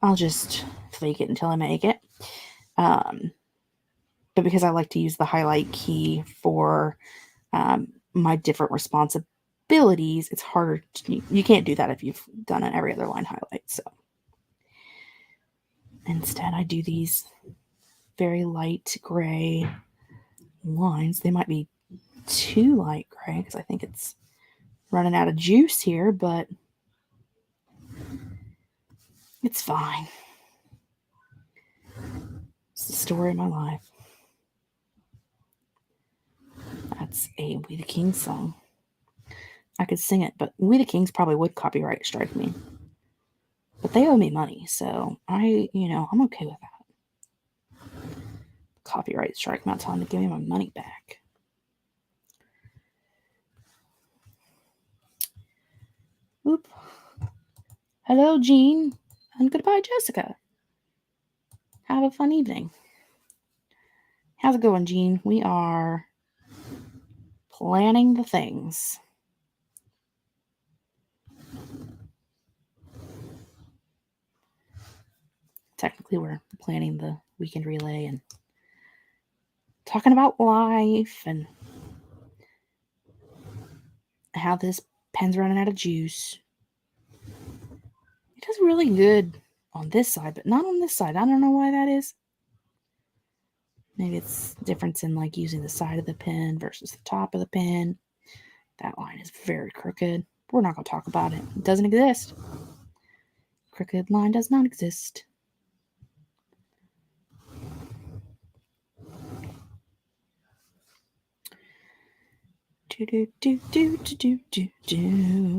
I'll just fake it until I make it. But because I like to use the highlight key for my different responsibilities, it's harder. You can't do that if you've done an every other line highlight. So instead, I do these very light gray lines. They might be too light gray because I think it's running out of juice here, but it's fine. It's the story of my life. That's a We the Kings song. I could sing it, but We the Kings probably would copyright strike me. But they owe me money, so I'm okay with that. Copyright strike, not telling them to give me my money back. Oop. Hello, Jean, and goodbye, Jessica. Have a fun evening. How's it going, Jean? We are planning the things. technically we're planning the weekend relay and talking about life and how this pen's running out of juice. It does really good on this side, but not on this side. I don't know why that is. Maybe it's difference in like using the side of the pen versus the top of the pen. That line is very crooked. We're not going to talk about it. It doesn't exist. Crooked line does not exist. This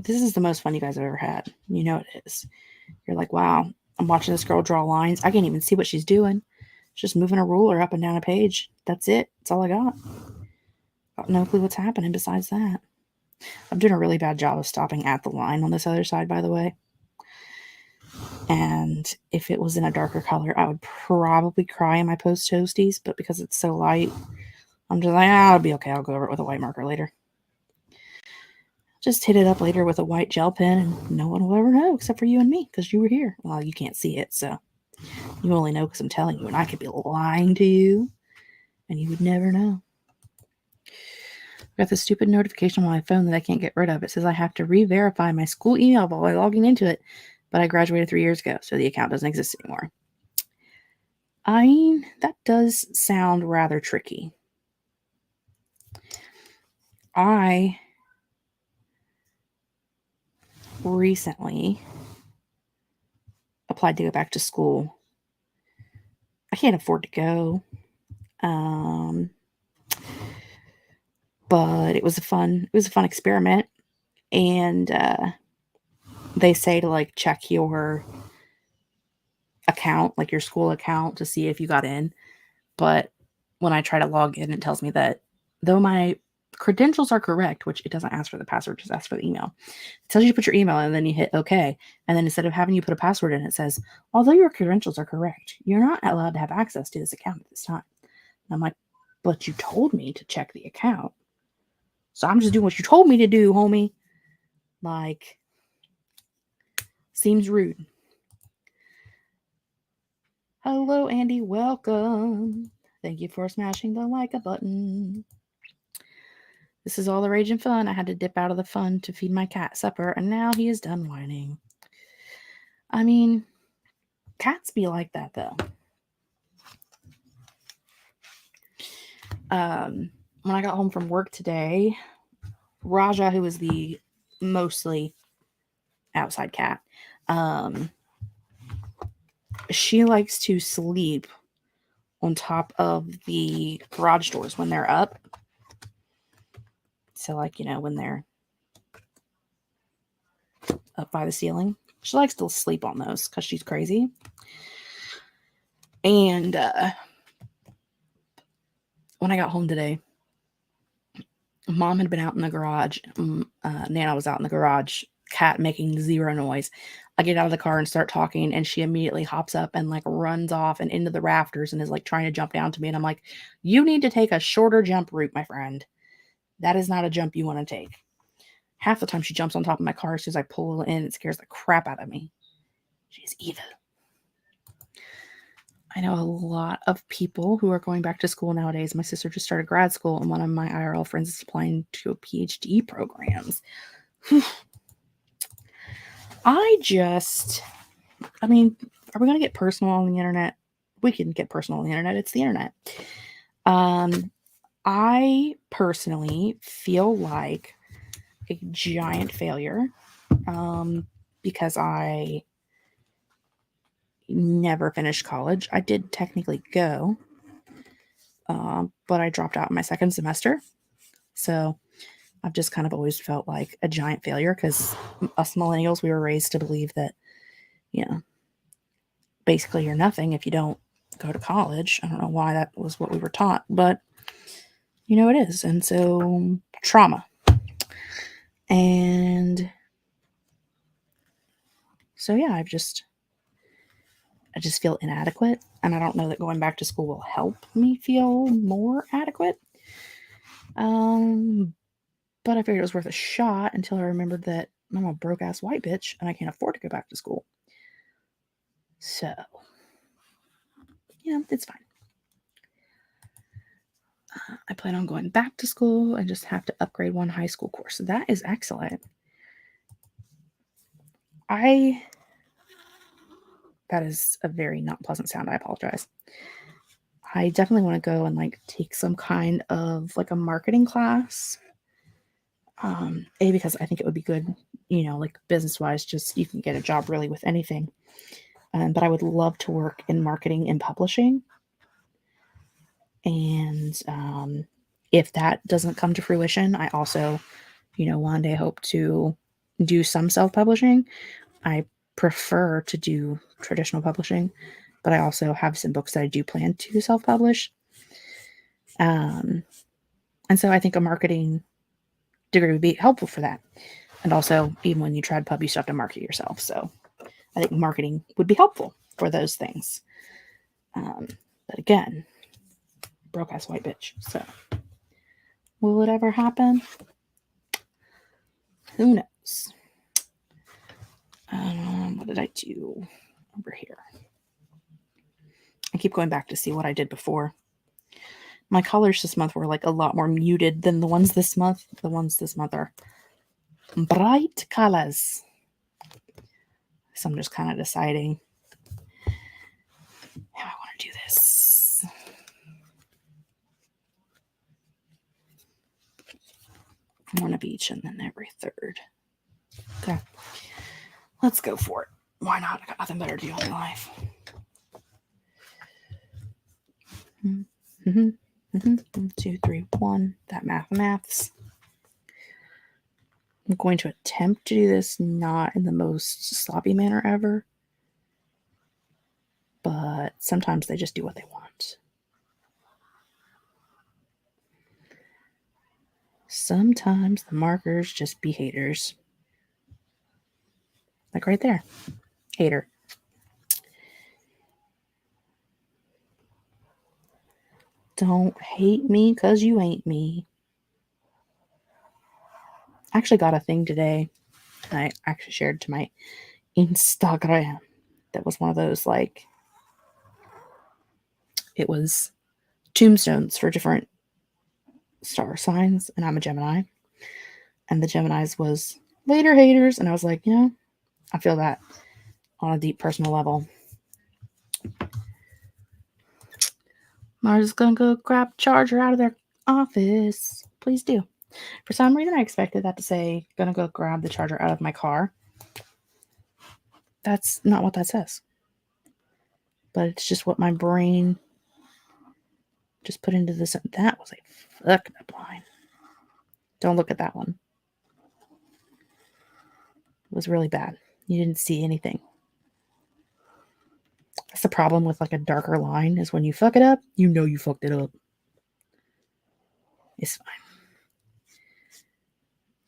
is the most fun you guys have ever had. You know it is. You're like, wow, I'm watching this girl draw lines. I can't even see what she's doing. She's just moving a ruler up and down a page. That's it. That's all I got. Got no clue what's happening besides that. I'm doing a really bad job of stopping at the line on this other side, by the way. And if it was in a darker color, I would probably cry in my post toasties, but because it's so light, I'm just like, it'll be okay. I'll go over it with a white marker later. Just hit it up later with a white gel pen, and no one will ever know except for you and me because you were here. Well, you can't see it, so you only know because I'm telling you, and I could be lying to you, and you would never know. I got this stupid notification on my phone that I can't get rid of. It says I have to re-verify my school email by logging into it, but I graduated 3 years ago, so the account doesn't exist anymore. I mean, that does sound rather tricky. I recently applied to go back to school. I can't afford to go. But it was a fun experiment. And they say to like check your account, like your school account, to see if you got in. But when I try to log in, it tells me that though my credentials are correct, which it doesn't ask for the password, just asks for the email. It tells you to put your email in, and then you hit OK. And then instead of having you put a password in, it says, although your credentials are correct, you're not allowed to have access to this account at this time. And I'm like, but you told me to check the account. So I'm just doing what you told me to do, homie. Like, seems rude. Hello, Andy. Welcome. Thank you for smashing the like button. This is all the rage and fun. I had to dip out of the fun to feed my cat supper, and now he is done whining. I mean, cats be like that, though. When I got home from work today, Raja, who is the mostly outside cat, she likes to sleep on top of the garage doors when they're up. So, like, you know, when they're up by the ceiling, she likes to sleep on those because she's crazy. And when I got home today, Mom had been out in the garage. Nana was out in the garage, cat making zero noise. I get out of the car and start talking, and she immediately hops up and like runs off and into the rafters and is like trying to jump down to me. And I'm like, you need to take a shorter jump route, my friend. That is not a jump you want to take. Half the time she jumps on top of my car as soon as I pull in. It scares the crap out of me. She's evil. I know a lot of people who are going back to school nowadays. My sister just started grad school, and one of my IRL friends is applying to PhD programs. I mean, are we going to get personal on the internet? We can get personal on the internet. It's the internet. I personally feel like a giant failure because I never finished college. I did technically go, but I dropped out in my second semester. So I've just kind of always felt like a giant failure because us millennials, we were raised to believe that, you know, basically you're nothing if you don't go to college. I don't know why that was what we were taught, but, you know, it is. And so trauma. And so, yeah, I just feel inadequate, and I don't know that going back to school will help me feel more adequate. But I figured it was worth a shot until I remembered that I'm a broke ass white bitch and I can't afford to go back to school. So it's fine. I plan on going back to school and just have to upgrade one high school course. That is excellent. That is a very not pleasant sound. I apologize. I definitely want to go and take some kind of a marketing class. Because I think it would be good, business wise, just you can get a job really with anything. But I would love to work in marketing and publishing. And if that doesn't come to fruition, I also, one day hope to do some self-publishing. I prefer to do traditional publishing, but I also have some books that I do plan to self-publish. And so I think a marketing degree would be helpful for that. And also, even when you try to pub, you still have to market yourself. So I think marketing would be helpful for those things. But again, broke ass white bitch. So will it ever happen? Who knows? What did I do over here? I keep going back to see what I did before. My colors this month were a lot more muted than the ones this month. The ones this month are bright colors. So I'm just kind of deciding how I want to do this. One of each and then every third. Okay. Let's go for it. Why not? I got nothing better to do in my life. Mm-hmm. 1, 2, 3, 1. That maths. I'm going to attempt to do this not in the most sloppy manner ever. But sometimes they just do what they want. Sometimes the markers just be haters. Like right there. Hater. Don't hate me because you ain't me. I actually got a thing today. I actually shared to my Instagram. That was one of those it was tombstones for different star signs, and I'm a Gemini. And the Geminis was later haters, and I was like, I feel that on a deep personal level. Mars is gonna go grab charger out of their office. Please do. For some reason, I expected that to say, gonna go grab the charger out of my car. That's not what that says. But it's just what my brain just put into this. That was a fucked up line. Don't look at that one. It was really bad. You didn't see anything. That's the problem with a darker line, is when you fuck it up, you know you fucked it up. It's fine.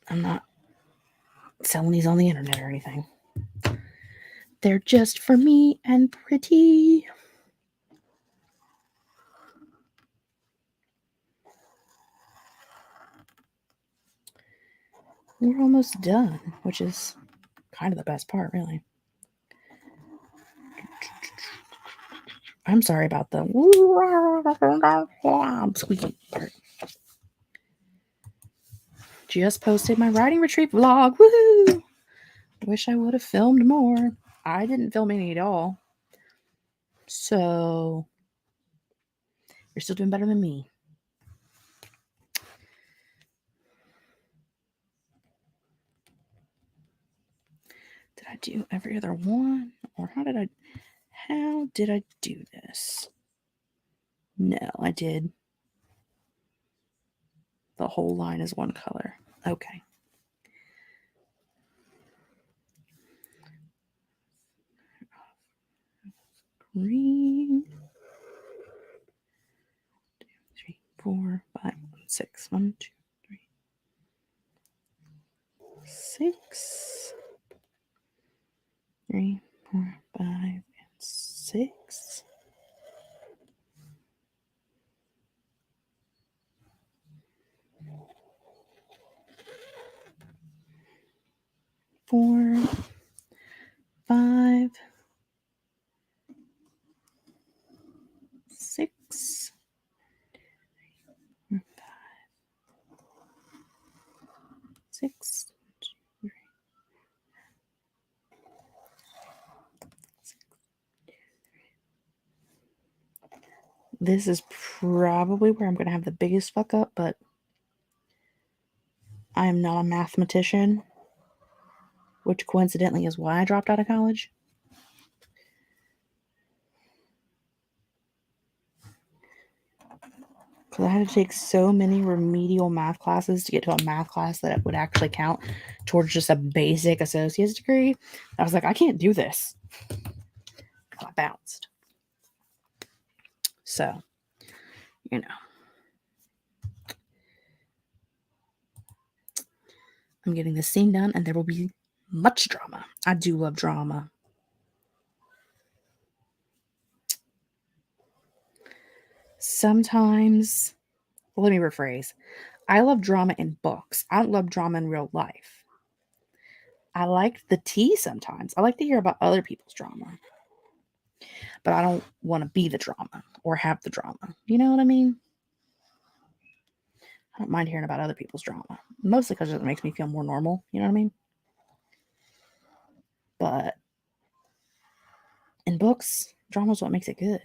I'm not selling these on the internet or anything. They're just for me and pretty. We're almost done, which is kind of the best part, really. I'm sorry about the squeaky part. Just posted my writing retreat vlog. Woohoo! Wish I would have filmed more. I didn't film any at all. So you're still doing better than me. Did I do every other one? Or how did I do this? No, I did. The whole line is one color. Okay. Green. 2, 3, 4, 5, 6. 1, 2, 3, 6. 3, 4, 5, and 6. 4, 5. 6. This is probably where I'm going to have the biggest fuck up, but I am not a mathematician, which coincidentally is why I dropped out of college. Because I had to take so many remedial math classes to get to a math class that it would actually count towards just a basic associate's degree. I was like, I can't do this. I bounced. So, you know. I'm getting this scene done and there will be much drama. I do love drama. Sometimes, well, let me rephrase. I love drama in books. I don't love drama in real life. I like the tea sometimes. I like to hear about other people's drama. But I don't want to be the drama or have the drama. You know what I mean? I don't mind hearing about other people's drama. Mostly because it makes me feel more normal. You know what I mean? But in books, drama is what makes it good.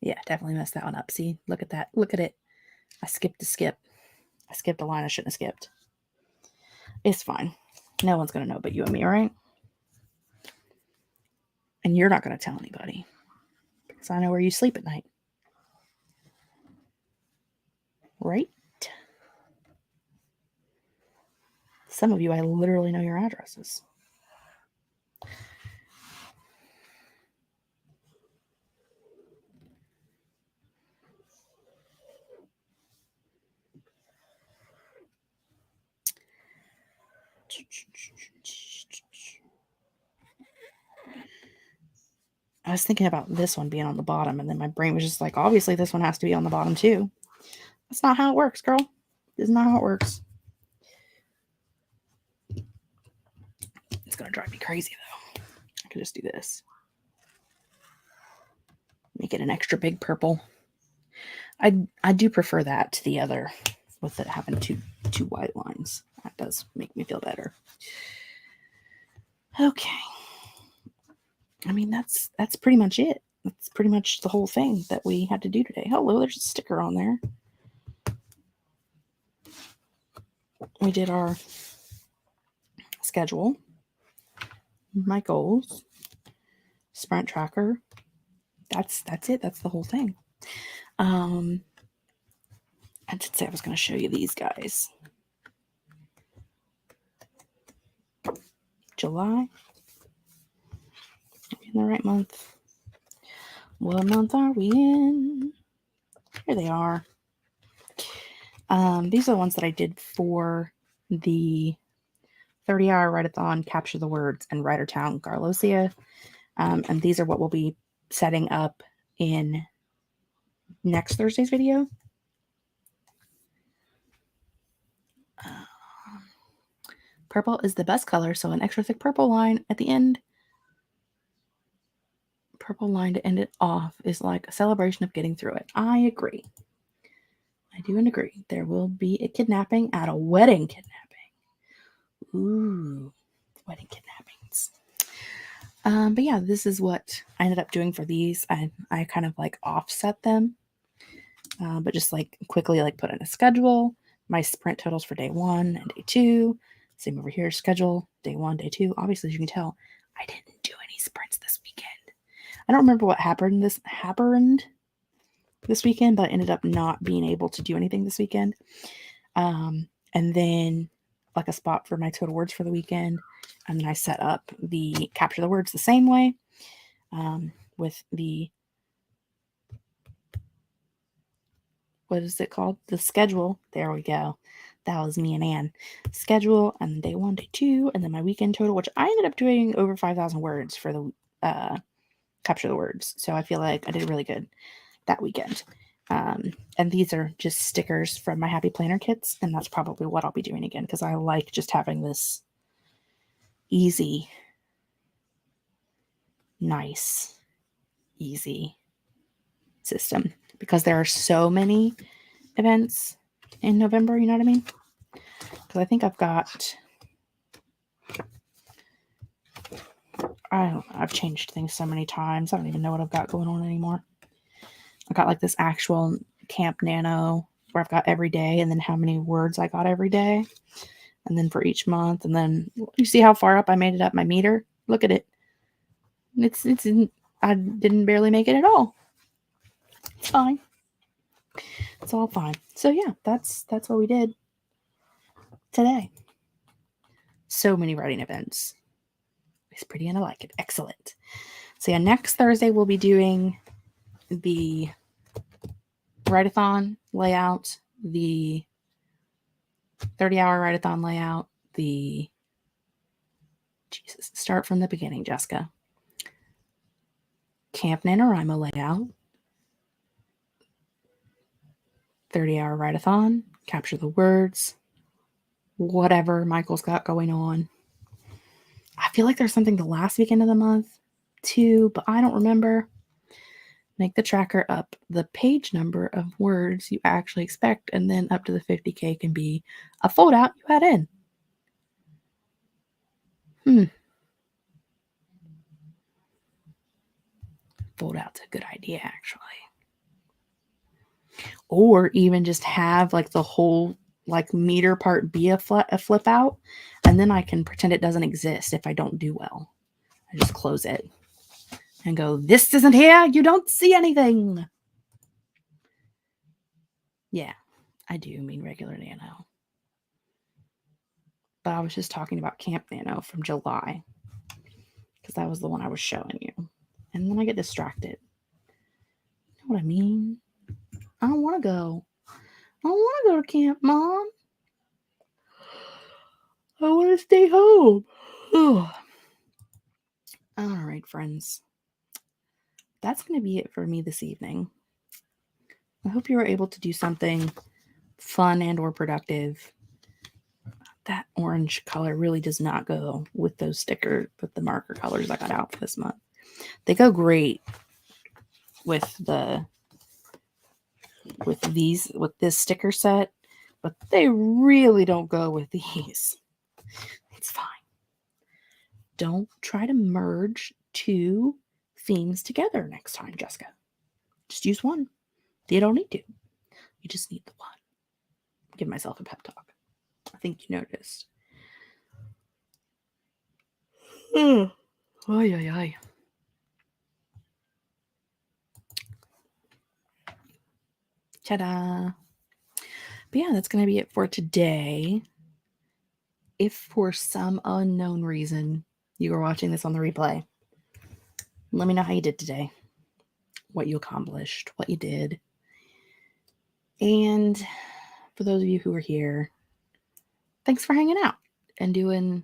Yeah, definitely messed that one up. See, look at that. Look at it. I skipped a skip. I skipped a line I shouldn't have skipped. It's fine. No one's going to know but you and me, all right? And you're not going to tell anybody. Because I know where you sleep at night. Right? Some of you, I literally know your addresses. I was thinking about this one being on the bottom, and then my brain was just like, obviously this one has to be on the bottom too. That's not how it works, girl. This is not how it works. It's going to drive me crazy, though. I could just do this. Make it an extra big purple. I do prefer that to the other, with it having two white lines. That does make me feel better. Okay. I mean, that's pretty much it. That's pretty much the whole thing that we had to do today. Hello, there's a sticker on there. We did our schedule, my goals, sprint tracker. That's it. That's the whole thing. I did say I was going to show you these guys. July. Are we in the right month? What month are we in? Here they are. These are the ones that I did for the 30-hour write-a-thon, Capture the Words, and Writertown Garlosia. And these are what we'll be setting up in next Thursday's video. Purple is the best color, so an extra thick purple line at the end. Purple line to end it off is like a celebration of getting through it. I agree. I do agree. There will be a kidnapping at a wedding kidnapping. Ooh, wedding kidnappings. But yeah, this is what I ended up doing for these. I kind of like offset them, but just like quickly like put in a schedule, my sprint totals for day 1 and day 2. Same over here, schedule, day 1, day 2. Obviously, as you can tell, I didn't do any sprints this weekend. I don't remember what happened this weekend, but I ended up not being able to do anything this weekend. And then like a spot for my total words for the weekend. And then I set up the Capture the Words the same way, with the, what is it called? The schedule. There we go. That was me and Anne. Schedule, and day 1, day 2, and then my weekend total, which I ended up doing over 5,000 words for the Capture the Words. So I feel like I did really good that weekend. And these are just stickers from my Happy Planner kits, and that's probably what I'll be doing again, because I like just having this easy, nice, easy system because there are so many events in November, you know what I mean? Because I think I've got, I don't know, I've changed things so many times. I don't even know what I've got going on anymore. I got like this actual Camp Nano where I've got every day and then how many words I got every day. And then for each month. And then you see how far up I made it up my meter? Look at it. I didn't barely make it at all. It's fine. It's all fine. So yeah, that's what we did today. So many writing events. It's pretty and I like it. Excellent. So yeah, next Thursday we'll be doing the write-a-thon layout, the 30-hour write-a-thon layout, the start from the beginning, Jessica. Camp NaNoWriMo layout, 30-hour write-a-thon, capture the words, whatever Michael's got going on. I feel like there's something the last weekend of the month too, but I don't remember. Make the tracker up the page number of words you actually expect, and then up to the 50K can be a fold out you add in. Fold out's a good idea, actually. Or even just have like the whole like meter part be a flip out, and then I can pretend it doesn't exist if I don't do well. I just close it and go, this isn't here, you don't see anything. Yeah, I do mean regular Nano. But I was just talking about Camp Nano from July because that was the one I was showing you. And then I get distracted. You know what I mean? I don't want to go. I don't want to go to camp, Mom. I want to stay home. Ugh. All right, friends. That's going to be it for me this evening. I hope you were able to do something fun and or productive. That orange color really does not go with those stickers, with the marker colors I got out for this month. They go great with this sticker set, but they really don't go with these. It's fine. Don't try to merge two themes together next time, Jessica. Just use one. You don't need to. You just need the one. Give myself a pep talk. I think you noticed. Oy, oy, oy. Ta-da. But yeah, that's going to be it for today. If for some unknown reason you are watching this on the replay, let me know how you did today, what you accomplished, what you did. And for those of you who are here, thanks for hanging out and doing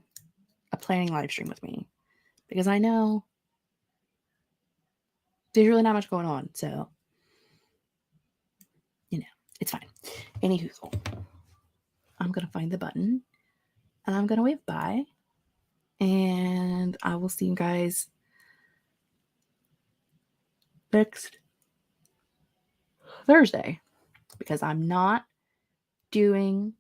a planning live stream with me, because I know there's really not much going on. So, it's fine. Anywho, I'm going to find the button and I'm going to wave bye. And I will see you guys next Thursday, because I'm not doing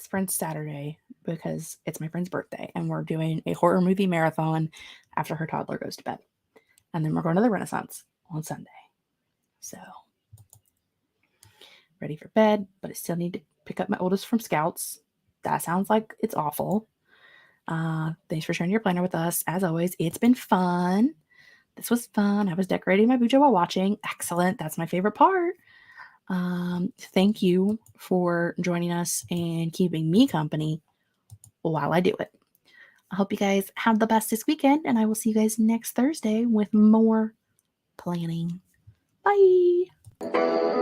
Friend's Saturday because it's my friend's birthday and we're doing a horror movie marathon after her toddler goes to bed. And then we're going to the Renaissance on Sunday. So, ready for bed, but I still need to pick up my oldest from Scouts. That sounds like it's awful. Thanks for sharing your planner with us. As always, it's been fun. This was fun. I was decorating my bujo while watching. Excellent. That's my favorite part. Thank you for joining us and keeping me company while I do it. I hope you guys have the best this weekend, and I will see you guys next Thursday with more planning. Bye.